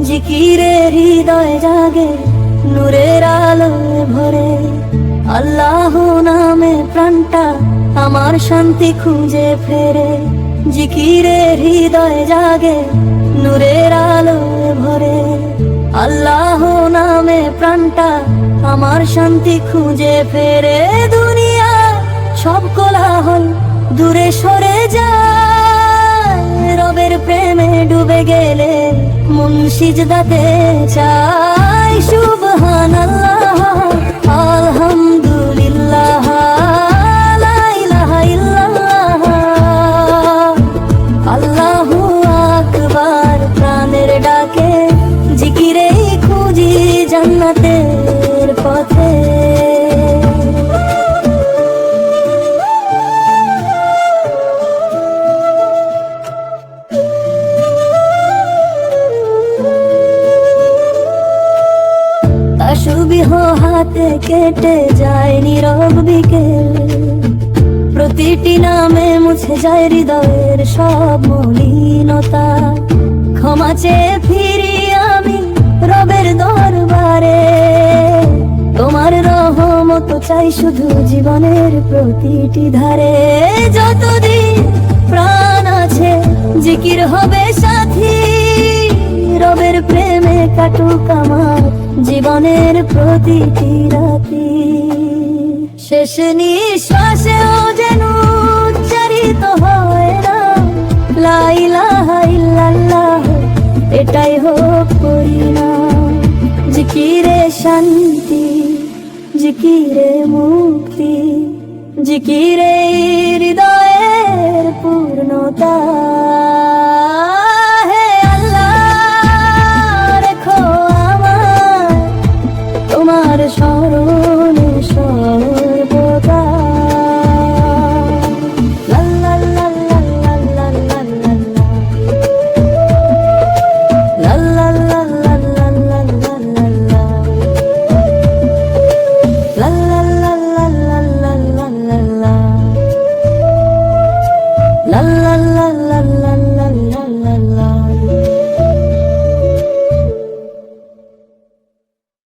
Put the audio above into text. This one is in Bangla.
জিকিরে হৃদয় জাগে নূরের আলোয় ভরে, আল্লাহ নামে প্রাণটা আমার শান্তি খুঁজে ফেরে। জিকিরে হৃদয় জাগে নূরের আলোয় ভরে, আল্লাহ নামে প্রাণটা আমার শান্তি খুঁজে ফেরে। দুনিয়া সব কোলাহল দূরে সরে যায়, রবের প্রেমে ডুবে গেলে মন সিজদাতে চায়। সুবহানাল্লাহ, আলহামদুলিল্লাহ, লা ইলাহা ইল্লাল্লাহ, আল্লাহু আকবার। প্রাণের ডাকে জিকিরেই খুঁজি জান্নাতের পথে। তাসবিহ হাতে কেটে যায় নীরব বিকেল, প্রতিটি নামে মুছে যায় হৃদয়ের সব মলিনতা। ক্ষমা চেয়ে ফিরি আমি রবের দরবারে, তোমার রহমত চাই শুধু জীবনের প্রতিটি ধারে। যতদিন প্রাণ আছে জিকির হবে সাথী, রবের প্রেমে কাটুক আমার জীবনের প্রতিটি রাতি। শেষ নিঃশ্বাসেও যেন উচ্চারিত হয় না লা ইলাহা ইল্লাল্লাহ, এটাই হোক পরিণাম। জিকিরে শান্তি, জিকিরে মুক্তি, জিকিরে হৃদয়ের পূর্ণতা। হে আল্লাহ, রেখো আমায় তোমার স্মরণ